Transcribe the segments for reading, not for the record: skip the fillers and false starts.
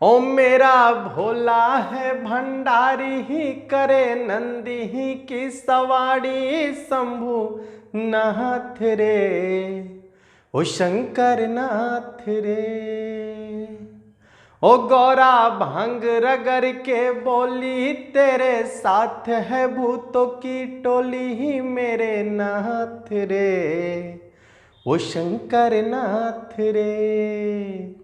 ओ मेरा भोला है भंडारी ही करे नंदी ही की सवारी शंभु नाथ रे, ओ शंकर नाथ रे। ओ गौरा भांग रगड़ के बोली तेरे साथ है भूतों की टोली ही मेरे नाथ रे, ओ शंकर नाथ रे।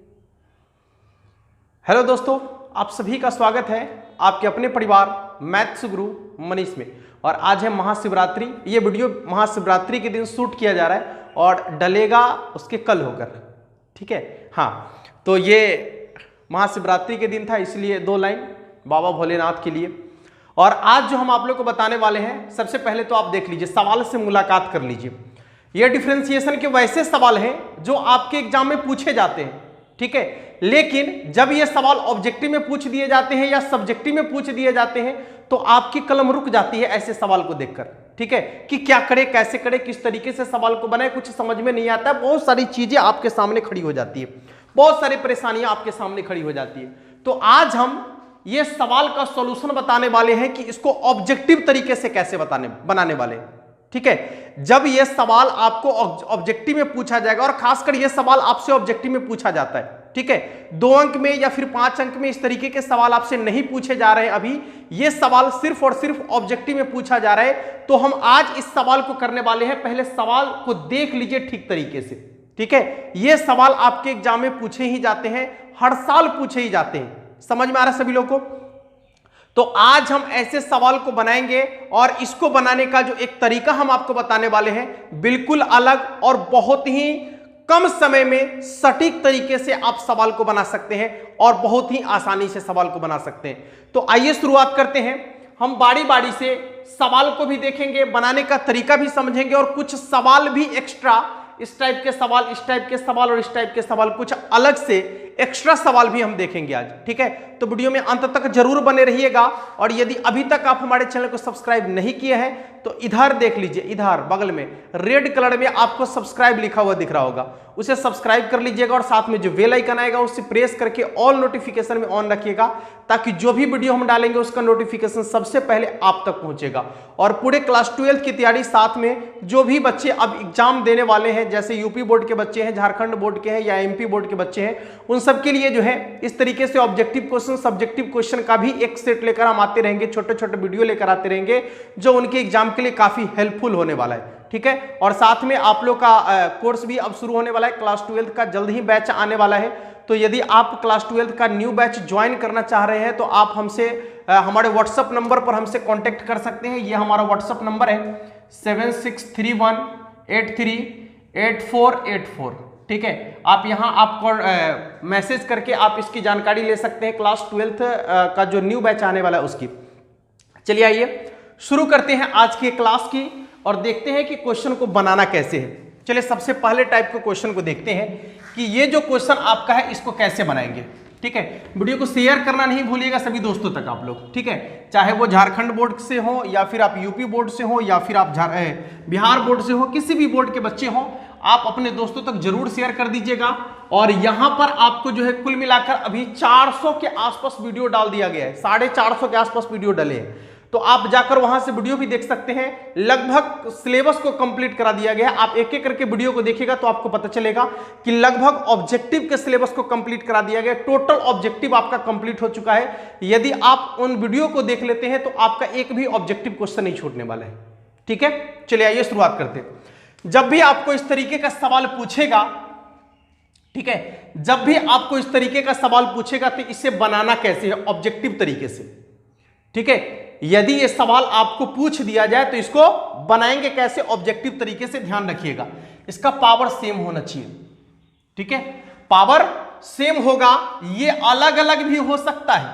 हेलो दोस्तों, आप सभी का स्वागत है आपके अपने परिवार मैथ्स गुरु मनीष में। और आज है महाशिवरात्रि। ये वीडियो महाशिवरात्रि के दिन शूट किया जा रहा है और डलेगा उसके कल होकर, ठीक है। हाँ, तो ये महाशिवरात्रि के दिन था, इसलिए 2 लाइन बाबा भोलेनाथ के लिए। और आज जो हम आप लोग को बताने वाले हैं, सबसे पहले तो आप देख लीजिए, सवाल से मुलाकात कर लीजिए। ये डिफरेंशिएशन के वैसे सवाल हैं जो आपके एग्जाम में पूछे जाते हैं, ठीक है। लेकिन जब ये सवाल ऑब्जेक्टिव में पूछ दिए जाते हैं या सब्जेक्टिव में पूछ दिए जाते हैं तो आपकी कलम रुक जाती है ऐसे सवाल को देखकर, ठीक है, कि क्या करे, कैसे करे, किस तरीके से सवाल को बनाए, कुछ समझ में नहीं आता। बहुत सारी चीजें आपके सामने खड़ी हो जाती है, बहुत सारी परेशानियां आपके सामने खड़ी हो जाती है। तो आज हम ये सवाल का सॉल्यूशन बताने वाले हैं कि इसको ऑब्जेक्टिव तरीके से कैसे बनाने वाले हैं, ठीक है। जब यह सवाल आपको ऑब्जेक्टिव में पूछा जाएगा, और खासकर यह सवाल आपसे ऑब्जेक्टिव में पूछा जाता है, ठीक है, 2 अंक में या फिर 5 अंक में, इस तरीके के सवाल आपसे नहीं पूछे जा रहे हैं। अभी यह सवाल सिर्फ और सिर्फ ऑब्जेक्टिव में पूछा जा रहा है। तो हम आज इस सवाल को करने वाले हैं। पहले सवाल को देख लीजिए ठीक तरीके से, ठीक है। यह सवाल आपके एग्जाम में पूछे ही जाते हैं, हर साल पूछे ही जाते हैं। समझ में आ रहा है सभी लोग को? तो आज हम ऐसे सवाल को बनाएंगे और इसको बनाने का जो एक तरीका हम आपको बताने वाले हैं, बिल्कुल अलग और बहुत ही कम समय में सटीक तरीके से आप सवाल को बना सकते हैं और बहुत ही आसानी से सवाल को बना सकते हैं। तो आइए शुरुआत करते हैं। हम बारी बारी से सवाल को भी देखेंगे, बनाने का तरीका भी समझेंगे और कुछ सवाल भी एक्स्ट्रा, इस टाइप के सवाल, इस टाइप के सवाल और इस टाइप के सवाल, कुछ अलग से एक्स्ट्रा सवाल भी हम देखेंगे आज, ठीक है। तो वीडियो में अंत तक जरूर बने रहिएगा। और यदि अभी तक आप हमारे चैनल को सब्सक्राइब नहीं किए हैं तो इधर देख लीजिए, इधर बगल में रेड कलर में आपको सब्सक्राइब लिखा हुआ दिख रहा होगा, उसे सब्सक्राइब कर लीजिएगा और साथ में जो बेल आइकन आएगा उसे प्रेस करके ऑल नोटिफिकेशन में ऑन रखिएगा, ताकि जो भी वीडियो हम डालेंगे उसका नोटिफिकेशन सबसे पहले आप तक पहुंचेगा। और पूरे क्लास 12 की तैयारी, साथ में जो भी बच्चे अब एग्जाम देने वाले हैं, जैसे यूपी बोर्ड के बच्चे हैं, झारखंड बोर्ड के हैं या एमपी बोर्ड के बच्चे हैं, उन सबके लिए जो है इस तरीके से ऑब्जेक्टिव क्वेश्चन, सब्जेक्टिव क्वेश्चन का भी एक सेट लेकर हम आते रहेंगे, छोटे छोटे वीडियो लेकर आते रहेंगे, जो उनके एग्जाम के लिए काफी हेल्पफुल होने वाला है, ठीक है। और साथ में आप लोग का कोर्स भी अब शुरू होने वाला है, क्लास 12 का जल्द ही बैच आने वाला है। तो यदि आप क्लास 12 का न्यू बैच ज्वाइन करना चाह रहे हैं तो आप हमसे हमारे व्हाट्सएप नंबर पर हमसे कांटेक्ट कर सकते हैं। ये हमारा व्हाट्सएप नंबर है 7631838484, ठीक है। आप यहाँ आपको मैसेज करके आप इसकी जानकारी ले सकते हैं, क्लास 12 का जो न्यू बैच आने वाला है उसकी। चलिए आइए शुरू करते हैं आज की क्लास की और देखते हैं कि क्वेश्चन को बनाना कैसे है। चलिए सबसे पहले टाइप के क्वेश्चन को देखते हैं कि ये जो क्वेश्चन आपका है इसको कैसे बनाएंगे, ठीक है। वीडियो को शेयर करना नहीं भूलिएगा सभी दोस्तों तक आप लोग, ठीक है। चाहे वो झारखंड बोर्ड से हो या फिर आप यूपी बोर्ड से हो या फिर आप बिहार बोर्ड से हो, किसी भी बोर्ड के बच्चे हो, आप अपने दोस्तों तक जरूर शेयर कर दीजिएगा। और यहां पर आपको जो है कुल मिलाकर अभी 400 के आसपास वीडियो डाल दिया गया है, 450 के आसपास वीडियो डले हैं। तो आप जाकर वहां से वीडियो भी देख सकते हैं। लगभग सिलेबस को कंप्लीट करा दिया गया है। आप एक एक करके वीडियो को देखिएगा तो आपको पता चलेगा कि लगभग ऑब्जेक्टिव के सिलेबस को कंप्लीट करा दिया गया। टोटल ऑब्जेक्टिव आपका कंप्लीट हो चुका है। यदि आप उन वीडियो को देख लेते हैं तो आपका एक भी ऑब्जेक्टिव क्वेश्चन नहीं छूटने वाला है, ठीक है। चलिए आइए शुरुआत करते हैं। जब भी आपको इस तरीके का सवाल पूछेगा, ठीक है, जब भी आपको इस तरीके का सवाल पूछेगा तो इसे बनाना कैसे है, ऑब्जेक्टिव तरीके से, ठीक है। यदि ये सवाल आपको पूछ दिया जाए तो इसको बनाएंगे कैसे, ऑब्जेक्टिव तरीके से। ध्यान रखिएगा, इसका पावर सेम होना चाहिए, ठीक है। पावर सेम होगा, ये अलग अलग भी हो सकता है,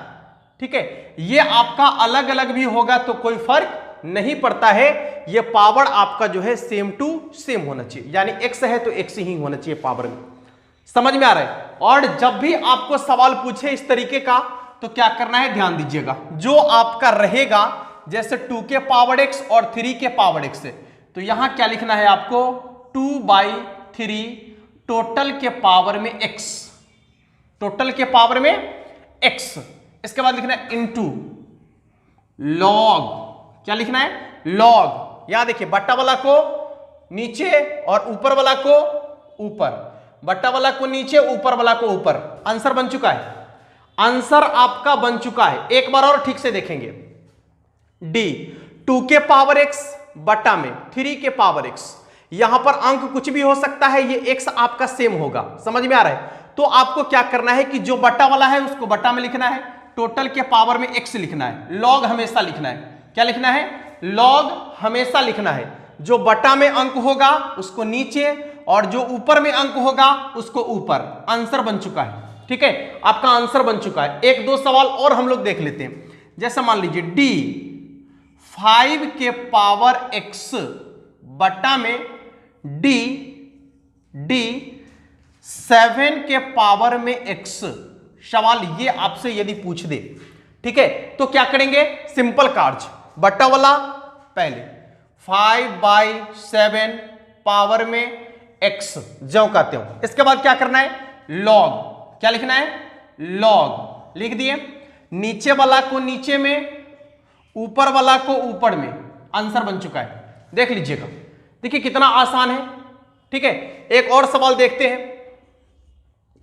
ठीक है। ये आपका अलग अलग भी होगा तो कोई फर्क नहीं पड़ता है। ये पावर आपका जो है सेम टू सेम होना चाहिए, यानी x है तो x ही होना चाहिए पावर में। समझ में आ रहा है? और जब भी आपको सवाल पूछे इस तरीके का तो क्या करना है, ध्यान दीजिएगा। जो आपका रहेगा, जैसे 2 के पावर x और 3 के पावर x है, तो यहां क्या लिखना है आपको, 2/3 टोटल के पावर में x, टोटल के पावर में एक्स, इसके बाद लिखना है इनटू लॉग, क्या लिखना है, लॉग। यहां देखिए बट्टा वाला को नीचे और ऊपर वाला को ऊपर, बट्टा वाला को नीचे, ऊपर वाला को ऊपर। आंसर बन चुका है, आंसर आपका बन चुका है। एक बार और ठीक से देखेंगे, डी 2 के पावर x बट्टा में 3 के पावर x। यहां पर अंक कुछ भी हो सकता है, ये x आपका सेम होगा, समझ में आ रहा है। तो आपको क्या करना है कि जो बट्टा वाला है उसको बट्टा में लिखना है, टोटल के पावर में x लिखना है, लॉग हमेशा लिखना है। क्या लिखना है, लॉग हमेशा लिखना है। जो बट्टा में अंक होगा उसको नीचे और जो ऊपर में अंक होगा उसको ऊपर। आंसर बन चुका है, ठीक है, आपका आंसर बन चुका है। एक दो सवाल और हम लोग देख लेते हैं। जैसे मान लीजिए डी 5 के पावर x बट्टा में डी 7 के पावर में x। सवाल ये आपसे यदि पूछ दे, ठीक है, तो क्या करेंगे, सिंपल कार्य, बट्टा वाला पहले 5/7 पावर में x ज्यों का त्यों। इसके बाद क्या करना है, लॉग, क्या लिखना है, लॉग लिख दिए, नीचे वाला को नीचे में, ऊपर वाला को ऊपर में। आंसर बन चुका है, देख लीजिएगा, देखिए कितना आसान है, ठीक है। एक और सवाल देखते हैं,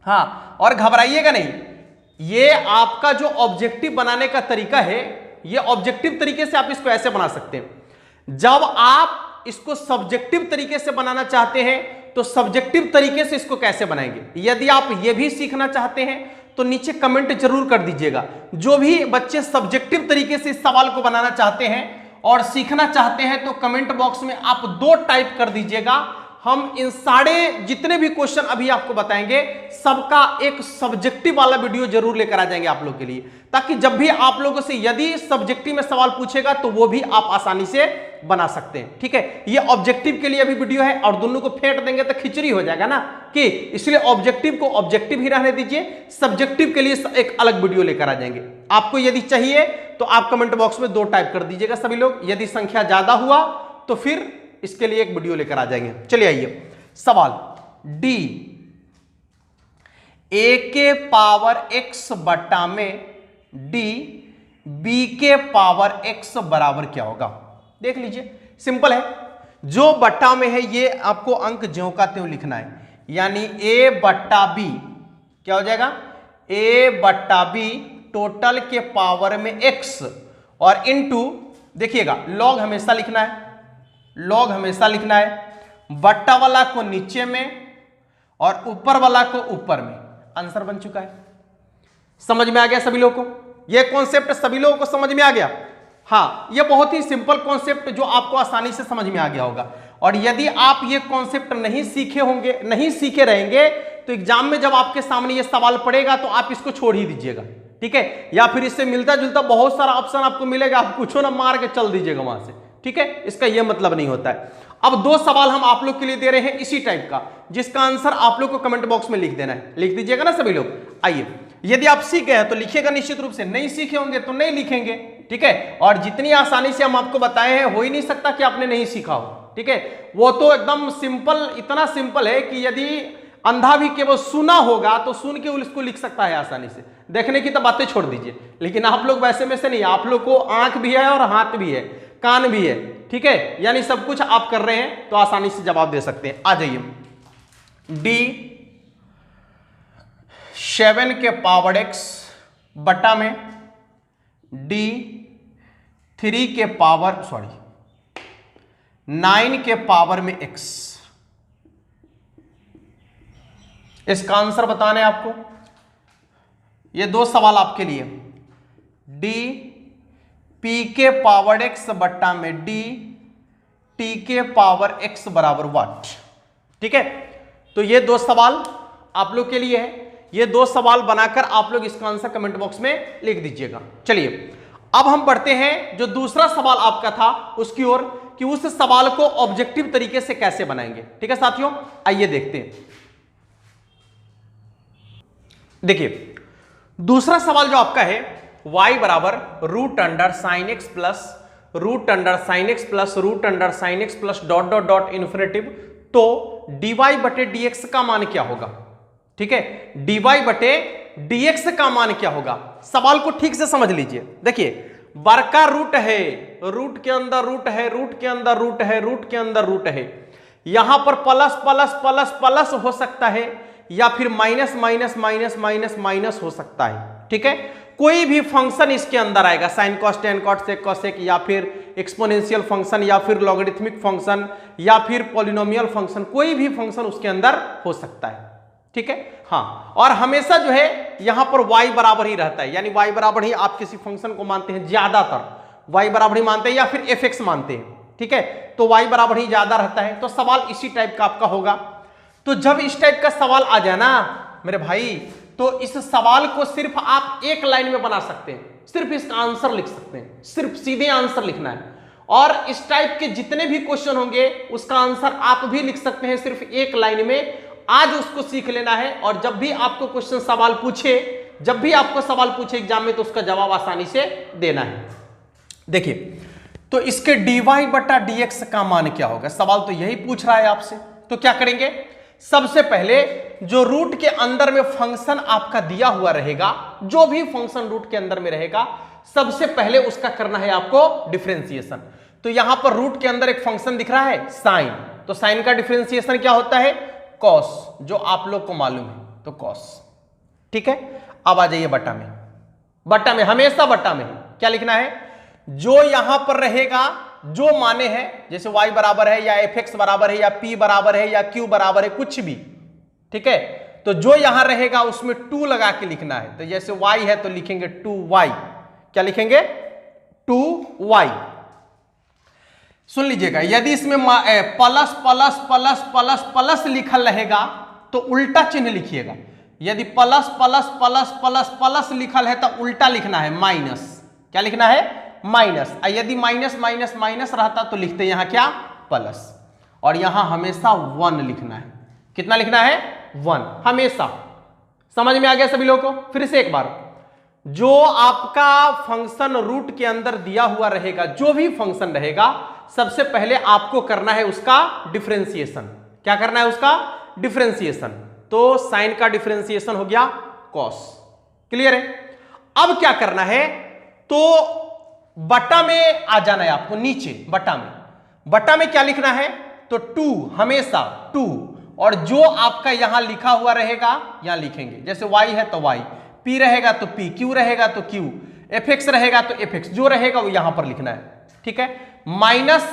हाँ, और घबराइएगा नहीं, ये आपका जो ऑब्जेक्टिव बनाने का तरीका है, ये ऑब्जेक्टिव तरीके से आप इसको ऐसे बना सकते हैं। जब आप इसको सब्जेक्टिव तरीके से बनाना चाहते हैं तो सब्जेक्टिव तरीके से इसको कैसे बनाएंगे, यदि आप ये भी सीखना चाहते हैं तो नीचे कमेंट जरूर कर दीजिएगा। जो भी बच्चे सब्जेक्टिव तरीके से इस सवाल को बनाना चाहते हैं और सीखना चाहते हैं तो कमेंट बॉक्स में आप 2 टाइप कर दीजिएगा। हम इन सारे जितने भी क्वेश्चन अभी आपको बताएंगे सबका एक सब्जेक्टिव वाला वीडियो जरूर लेकर आ जाएंगे आप लोग के लिए, ताकि जब भी आप लोगों से यदि सब्जेक्टिव में सवाल पूछेगा तो वो भी आप आसानी से बना सकते हैं, ठीक है। ये ऑब्जेक्टिव के लिए अभी वीडियो है और दोनों को फेंट देंगे तो खिचड़ी हो जाएगा ना, कि इसलिए ऑब्जेक्टिव को ऑब्जेक्टिव ही रहने दीजिए, सब्जेक्टिव के लिए एक अलग वीडियो लेकर आ जाएंगे। आपको यदि चाहिए तो आप कमेंट बॉक्स में 2 टाइप कर दीजिएगा सभी लोग, यदि संख्या ज्यादा हुआ तो फिर इसके लिए एक वीडियो लेकर आ जाएंगे। चलिए आइए, सवाल डी a के पावर x बट्टा में d b के पावर x बराबर क्या होगा। देख लीजिए, सिंपल है, जो बट्टा में है ये आपको अंक ज्यों का त्यों लिखना है, यानी a बट्टा b क्या हो जाएगा, a बट्टा b टोटल के पावर में x और इनटू, देखिएगा लॉग हमेशा लिखना है, लॉग हमेशा लिखना है, बट्टा वाला को नीचे में और ऊपर वाला को ऊपर में। आंसर बन चुका है, समझ में आ गया सभी लोगों को, यह कॉन्सेप्ट सभी लोगों को समझ में आ गया। हाँ, यह बहुत ही सिंपल कॉन्सेप्ट जो आपको आसानी से समझ में आ गया होगा। और यदि आप ये कॉन्सेप्ट नहीं सीखे होंगे, नहीं सीखे रहेंगे तो एग्जाम में जब आपके सामने ये सवाल पड़ेगा तो आप इसको छोड़ ही दीजिएगा, ठीक है, या फिर इससे मिलता जुलता बहुत सारा ऑप्शन आपको मिलेगा, आप कुछ ना मार के चल दीजिएगा वहां से, ठीक है। इसका यह मतलब नहीं होता है। अब 2 सवाल हम आप लोग के लिए दे रहे हैं इसी टाइप का, जिसका आंसर आप लोग को कमेंट बॉक्स में लिख देना है, लिख दीजिएगा ना सभी लोग। आइए, यदि आप सीख गए हैं तो लिखिएगा निश्चित रूप से, नहीं सीखे होंगे तो नहीं लिखेंगे, ठीक है। और जितनी आसानी से हम आपको बताए हैं, हो ही नहीं सकता कि आपने नहीं सीखा हो, ठीक है। वो तो एकदम सिंपल, इतना सिंपल है कि यदि अंधा भी केवल सुना होगा तो सुन के उसको लिख सकता है आसानी से, देखने की तो बातें छोड़ दीजिए। लेकिन आप लोग वैसे में से नहीं, आप लोग को आंख भी है और हाथ भी है, कान भी है, ठीक है, यानी सब कुछ आप कर रहे हैं तो आसानी से जवाब दे सकते हैं। आ जाइए, डी 7 के पावर x बटा में डी 3 के पावर 9 के पावर में x। इसका आंसर बताना है आपको। ये 2 सवाल आपके लिए, डी p के पावर x बट्टा में डी t के पावर x बराबर व्हाट, ठीक है। तो ये 2 सवाल आप लोग के लिए है, ये 2 सवाल बनाकर आप लोग इसका आंसर कमेंट बॉक्स में लिख दीजिएगा। चलिए अब हम बढ़ते हैं जो दूसरा सवाल आपका था उसकी ओर, कि उस सवाल को ऑब्जेक्टिव तरीके से कैसे बनाएंगे, ठीक है साथियों। आइए देखते हैं। देखिए दूसरा सवाल जो आपका है, y बराबर root under sign x plus root under sign x plus root under sign x plus dot dot dot infinitive, तो dy बटे dx का मान क्या होगा, ठीक है। dy बटे dx का मान क्या होगा? सवाल को ठीक से समझ लीजिए। देखिए बड़का रूट है, रूट के अंदर रूट है, रूट के अंदर रूट है, रूट के अंदर रूट है, यहां पर प्लस प्लस प्लस प्लस हो सकता है या फिर minus minus minus minus minus हो सकता है। ठीक है, कोई भी फंक्शन इसके अंदर आएगा, sine cos tan cot sec cosec या फिर एक्सपोनेंशियल फंक्शन या फिर लॉगरिथमिक फंक्शन या फिर पॉलिनोमियल फंक्शन, कोई भी फंक्शन उसके अंदर हो सकता है। ठीक है, हाँ, और हमेशा जो है यहां पर y बराबर ही रहता है, यानी y बराबर ही आप किसी फंक्शन को मानते हैं, ज्यादातर y बराबर ही मानते हैं या फिर fx मानते हैं। ठीक है, तो y बराबर ही ज्यादा रहता है, तो सवाल इसी टाइप का आपका होगा। तो जब इस टाइप का सवाल आ जाए ना मेरे भाई, तो इस सवाल को सिर्फ आप एक लाइन में बना सकते हैं, सिर्फ इसका आंसर लिख सकते हैं, सिर्फ सीधे आंसर लिखना है। और इस टाइप के जितने भी क्वेश्चन होंगे उसका आंसर आप भी लिख सकते हैं सिर्फ एक लाइन में। आज उसको सीख लेना है, और जब भी आपको क्वेश्चन सवाल पूछे, जब भी आपको सवाल पूछे एग्जाम में, तो उसका जवाब आसानी से देना है। देखिए, तो इसके dy बटा dx का मान क्या होगा? सवाल तो यही पूछ रहा है आपसे। तो क्या करेंगे, सबसे पहले जो रूट के अंदर में फंक्शन आपका दिया हुआ रहेगा, जो भी फंक्शन रूट के अंदर में रहेगा, सबसे पहले उसका करना है आपको डिफरेंशिएशन। तो यहां पर रूट के अंदर एक फंक्शन दिख रहा है साइन, तो साइन का डिफरेंशिएशन क्या होता है? कॉस, जो आप लोग को मालूम है, तो कॉस। ठीक है, अब आ जाइए बटा में। बटा में हमेशा बटा में क्या लिखना है? जो यहां पर रहेगा, जो माने हैं, जैसे y बराबर है या fx बराबर है या p बराबर है या q बराबर है, कुछ भी। ठीक है, तो जो यहां रहेगा उसमें 2 लगा के लिखना है। तो जैसे y है तो लिखेंगे 2y। क्या लिखेंगे? 2y। सुन लीजिएगा, यदि इसमें plus plus plus plus plus लिखल रहेगा तो उल्टा चिन्ह लिखिएगा। यदि plus plus plus plus plus लिखल है तो उल्टा लिखना है माइनस। क्या लिखना है? माइनस। यदि माइनस माइनस माइनस रहता तो लिखते यहाँ क्या? प्लस। और यहां हमेशा 1 लिखना है। कितना लिखना है? 1 हमेशा। समझ में आ गया सभी लोगों को? फिर से एक बार, जो आपका फंक्शन रूट के अंदर दिया हुआ रहेगा, जो भी फंक्शन रहेगा, सबसे पहले आपको करना है उसका डिफरेंशिएशन। क्या करना है? उसका डिफरेंशिएशन। तो साइन का डिफरेंशिएशन हो गया कॉस। क्लियर है? अब क्या करना है? तो बटा में आ जाना है आपको, नीचे बटा में। बटा में क्या लिखना है? तो 2, हमेशा 2। और जो आपका यहां लिखा हुआ रहेगा यहां लिखेंगे, जैसे y है तो y, p रहेगा तो p, q रहेगा तो q, fx रहेगा तो fx, जो रहेगा वो यहां पर लिखना है। ठीक है, माइनस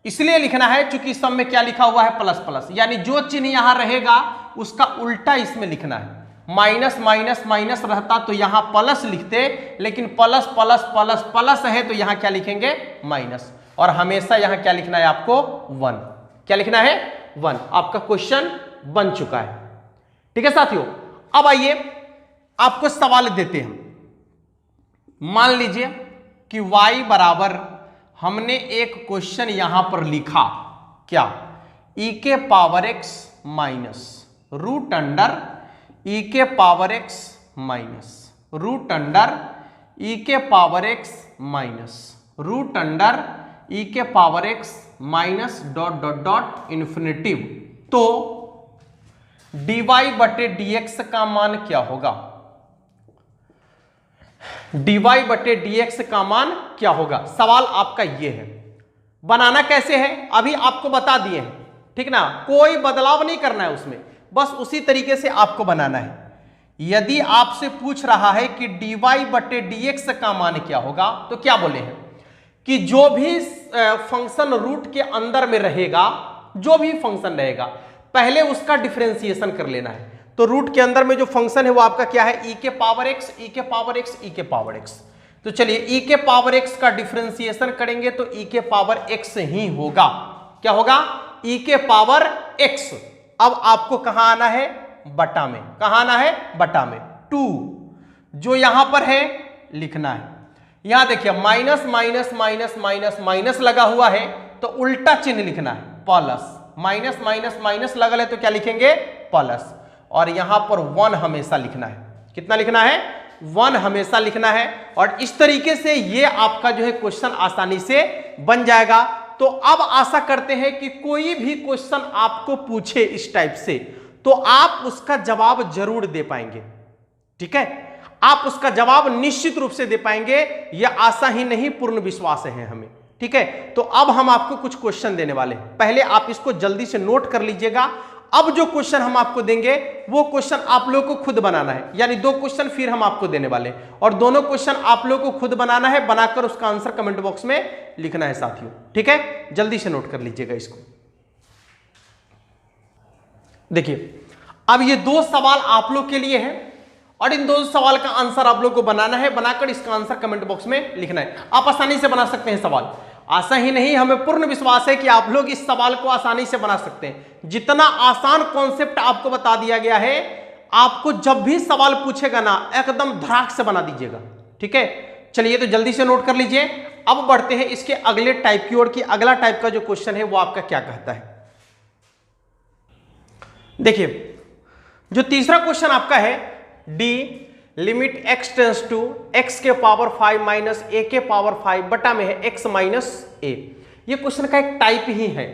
इसलिए लिखना है क्योंकि सब में क्या लिखा हुआ है? प्लस प्लस, यानी जो चिन्ह यहां रहेगा उसका उल्टा इसमें लिखना है। माइनस माइनस माइनस रहता तो यहां प्लस लिखते, लेकिन प्लस प्लस प्लस प्लस है तो यहां क्या लिखेंगे? माइनस। और हमेशा यहां क्या लिखना है आपको? 1। क्या लिखना है? 1। आपका क्वेश्चन बन चुका है। ठीक है साथियों, अब आइए आपको सवाल देते हैं। मान लीजिए कि y बराबर, हमने एक क्वेश्चन यहां पर लिखा, क्या? e के power x minus root under e के power x minus root under e के power x minus root under e के power x minus dot dot dot infinitive. तो dy बटे dx का मान क्या होगा? dy बटे dx का मान क्या होगा? सवाल आपका ये है। बनाना कैसे है अभी आपको बता दिए हैं, ठीक ना? कोई बदलाव नहीं करना है उसमें, बस उसी तरीके से आपको बनाना है। यदि आपसे पूछ रहा है कि dy बटे dx का मान क्या होगा, तो क्या बोले हैं कि जो भी फंक्शन रूट के अंदर में रहेगा, जो भी फंक्शन रहेगा, पहले उसका डिफरेंशिएशन कर लेना है। तो रूट के अंदर में जो फंक्शन है वो आपका क्या है? e के पावर x, e के पावर x, e के पावर x। तो चलिए e के पावर x का डिफरेंशिएशन करेंगे तो e के पावर x ही होगा। क्या होगा? e के पावर x। अब आपको कहां आना है? बटा में। कहां आना है? बटा में। 2 जो यहां पर है लिखना है। यहां देखिए minus minus minus minus minus लगा हुआ है तो उल्टा चिन्ह लिखना है, प्लस। माइनस माइनस माइनस लगा है तो क्या लिखेंगे? प्लस। और यहां पर 1 हमेशा लिखना है। कितना लिखना है? 1 हमेशा लिखना है। और इस तरीके से ये आपका जो है क्वेश्चन आसानी से बन जाएगा। तो अब आशा करते हैं कि कोई भी क्वेश्चन आपको पूछे इस टाइप से तो आप उसका जवाब जरूर दे पाएंगे। ठीक है, आप उसका जवाब निश्चित रूप से दे पाएंगे, यह आशा ही नहीं पूर्ण विश्वास है हमें। ठीक है, तो अब हम आपको कुछ क्वेश्चन देने वाले हैं, पहले आप इसको जल्दी से नोट कर लीजिएगा। अब जो क्वेश्चन हम आपको देंगे वो क्वेश्चन आप लोगों को खुद बनाना है, यानी 2 क्वेश्चन फिर हम आपको देने वाले हैं और दोनों क्वेश्चन आप लोगों को खुद बनाना है, बनाकर उसका आंसर कमेंट बॉक्स में लिखना है साथियों। ठीक है, जल्दी से नोट कर लीजिएगा इसको। देखिए, अब ये 2 सवाल आप लोग के लिए हैं और इन 2 सवाल का आंसर आप लोग को बनाना है, बनाकर इसका आंसर कमेंट बॉक्स में लिखना है। आप आसानी से बना सकते हैं सवाल, आशा ही नहीं हमें पूर्ण विश्वास है कि आप लोग इस सवाल को आसानी से बना सकते हैं। जितना आसान कॉन्सेप्ट आपको बता दिया गया है, आपको जब भी सवाल पूछेगा ना एकदम धड़ाक से बना दीजिएगा। ठीक है, चलिए तो जल्दी से नोट कर लीजिए। अब बढ़ते हैं इसके अगले टाइप की ओर कि अगला टाइप का जो क्वेश्चन है वो आपका क्या कहता है। देखिए, जो तीसरा क्वेश्चन आपका है, D limit x tends to x के पावर 5 माइनस a के पावर 5 बटा में है x माइनस a। ये क्वेश्चन का एक टाइप ही है।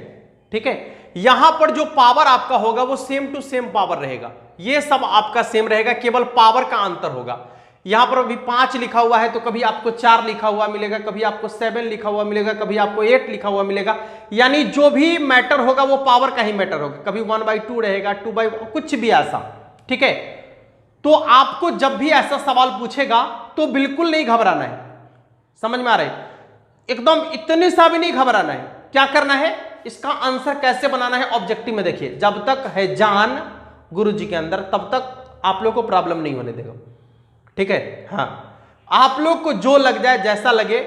ठीक है, यहां पर जो पावर आपका होगा वो सेम टू सेम पावर रहेगा, ये सब आपका सेम रहेगा, केवल पावर का अंतर होगा। यहां पर अभी 5 लिखा हुआ है तो कभी आपको 4 लिखा हुआ मिलेगा, कभी आपको 7 लिखा हुआ मिलेगा, कभी आपको 8 लिखा हुआ मिलेगा, यानी जो भी मैटर होगा वो पावर का ही मैटर होगा। कभी 1/2 रहेगा, 2/, कुछ भी ऐसा। ठीक है, तो आपको जब भी ऐसा सवाल पूछेगा तो बिल्कुल नहीं घबराना है। समझ में आ रहा है? एकदम इतने सा भी नहीं घबराना है। क्या करना है, इसका आंसर कैसे बनाना है ऑब्जेक्टिव में देखिए, जब तक है जान गुरुजी के अंदर तब तक आप लोग को प्रॉब्लम नहीं होने देगा। ठीक है, हाँ, आप लोग को जो लग जाए, जैसा लगे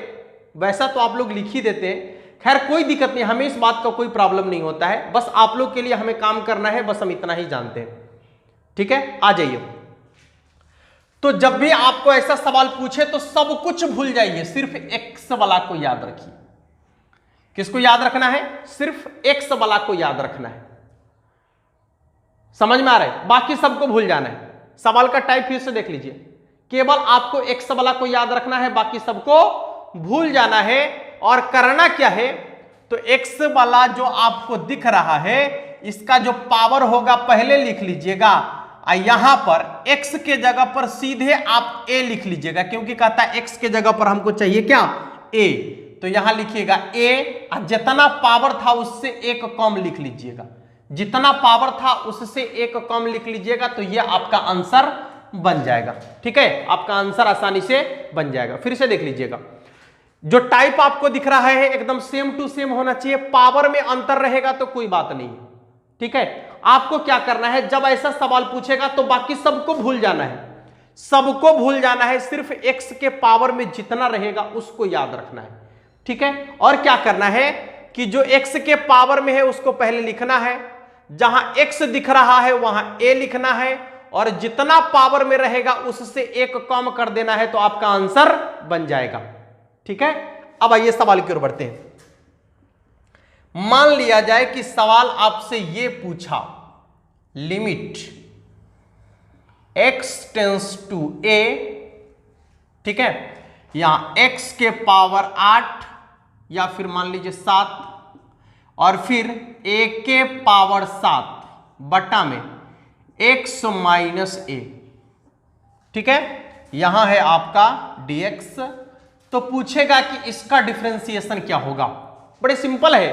वैसा तो आप लोग लिख ही देते हैं। खैर कोई दिक्कत नहीं, हमें इस बात का कोई प्रॉब्लम नहीं होता है, बस आप लोग के लिए हमें काम करना है, बस हम इतना ही जानते हैं। ठीक है, आ जाइए। तो जब भी आपको ऐसा सवाल पूछे तो सब कुछ भूल जाइए, सिर्फ x वाला को याद रखिए। किसको याद रखना है? सिर्फ x वाला को याद रखना है। समझ में आ रहा है? बाकी सबको भूल जाना है। सवाल का टाइप फिर से देख लीजिए, केवल आपको x वाला को याद रखना है, बाकी सबको भूल जाना है। और करना क्या है, तो x वाला जो आपको दिख रहा है इसका जो पावर होगा पहले लिख लीजिएगा, यहां पर x के जगह पर सीधे आप a लिख लीजिएगा, क्योंकि कहता है x के जगह पर हमको चाहिए क्या, a। तो यहां लिखिएगा a, जितना पावर था उससे 1 कम लिख लीजिएगा, जितना पावर था उससे 1 कम लिख लीजिएगा, तो यह आपका आंसर बन जाएगा। ठीक है, आपका आंसर आसानी से बन जाएगा। फिर से देख लीजिएगा, जो टाइप आपको दिख रहा है एकदम सेम टू सेम होना चाहिए, पावर में अंतर रहेगा तो कोई बात नहीं। ठीक है, आपको क्या करना है, जब ऐसा सवाल पूछेगा तो बाकी सबको भूल जाना है, सबको भूल जाना है, सिर्फ x के पावर में जितना रहेगा उसको याद रखना है। ठीक है, और क्या करना है कि जो x के पावर में है उसको पहले लिखना है, जहां x दिख रहा है वहां a लिखना है, और जितना पावर में रहेगा उससे 1 कम कर देना है, तो आपका आंसर बन जाएगा। ठीक है, अब आइए सवाल की ओर बढ़ते हैं। मान लिया जाए कि सवाल आपसे यह पूछा, limit x tends to a, ठीक है, यहां x के पावर 8 या फिर मान लीजिए 7 और फिर a के पावर 7 बटा में x माइनस a। ठीक है, यहां है आपका dx। तो पूछेगा कि इसका डिफरेंशिएशन क्या होगा। बड़े सिंपल है,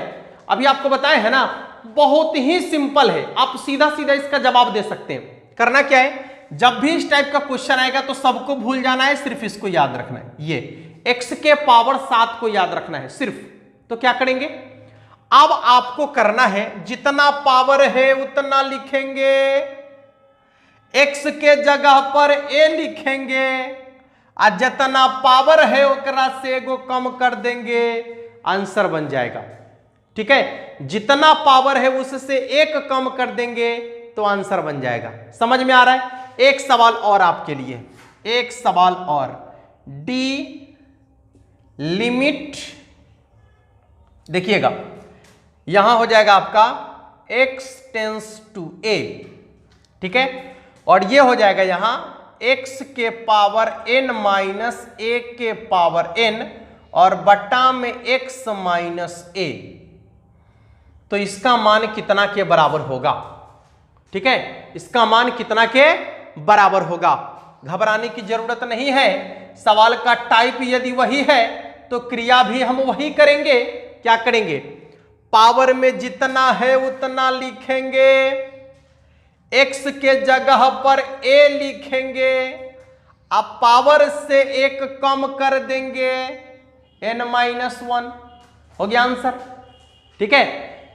अभी आपको बताए है ना, बहुत ही सिंपल है, आप सीधा सीधा इसका जवाब दे सकते हैं। करना क्या है, जब भी इस टाइप का क्वेश्चन आएगा तो सबको भूल जाना है, सिर्फ इसको याद रखना है, ये x के पावर 7 को याद रखना है सिर्फ। तो क्या करेंगे, अब आपको करना है जितना पावर है उतना लिखेंगे, x के जगह पर a लिखेंगे, और जितना पावर है ओकरा से एगो कम कर देंगे, आंसर बन जाएगा। ठीक है, जितना पावर है उससे 1 कम कर देंगे तो आंसर बन जाएगा। समझ में आ रहा है? एक सवाल और आपके लिए, एक सवाल और, डी लिमिट, देखिएगा यहां हो जाएगा आपका x टेंस टू a। ठीक है, और ये हो जाएगा यहां x के पावर n माइनस a के पावर n और बटा में x माइनस a। तो इसका मान कितना के बराबर होगा? ठीक है, इसका मान कितना के बराबर होगा? घबराने की जरूरत नहीं है। सवाल का टाइप यदि वही है तो क्रिया भी हम वही करेंगे। क्या करेंगे? पावर में जितना है उतना लिखेंगे, x के जगह पर a लिखेंगे, अब पावर से एक कम कर देंगे, n-1 हो गया आंसर। ठीक है,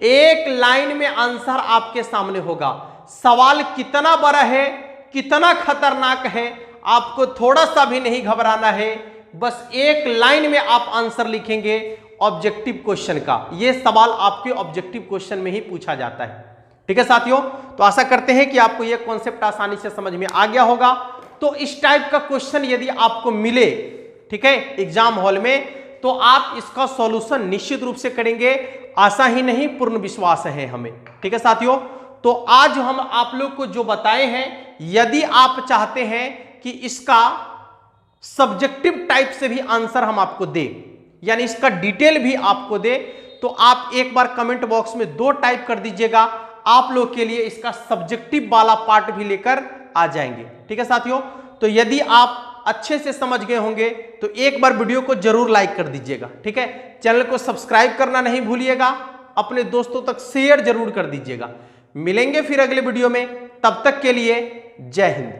एक लाइन में आंसर आपके सामने होगा। सवाल कितना बड़ा है, कितना खतरनाक है, आपको थोड़ा सा भी नहीं घबराना है। बस एक लाइन में आप आंसर लिखेंगे ऑब्जेक्टिव क्वेश्चन का। यह सवाल आपके ऑब्जेक्टिव क्वेश्चन में ही पूछा जाता है। ठीक है साथियों, तो आशा करते हैं कि आपको यह कॉन्सेप्ट आसानी से समझ में आ गया होगा। तो इस टाइप का क्वेश्चन यदि आपको मिले, ठीक है, एग्जाम हॉल में, तो आप इसका सॉल्यूशन निश्चित रूप से करेंगे। आशा ही नहीं, पूर्ण विश्वास है हमें। ठीक है साथियों, तो आज हम आप लोग को जो बताए हैं, यदि आप चाहते हैं कि इसका सब्जेक्टिव टाइप से भी आंसर हम आपको दे, यानी इसका डिटेल भी आपको दे, तो आप एक बार कमेंट बॉक्स में 2 टाइप कर दीजिएगा। आप लोग के लिए इसका सब्जेक्टिव वाला पार्ट भी लेकर आ जाएंगे। ठीक है साथियों, तो यदि आप अच्छे से समझ गए होंगे तो एक बार वीडियो को जरूर लाइक कर दीजिएगा। ठीक है, चैनल को सब्सक्राइब करना नहीं भूलिएगा, अपने दोस्तों तक शेयर जरूर कर दीजिएगा। मिलेंगे फिर अगले वीडियो में, तब तक के लिए जय हिंद।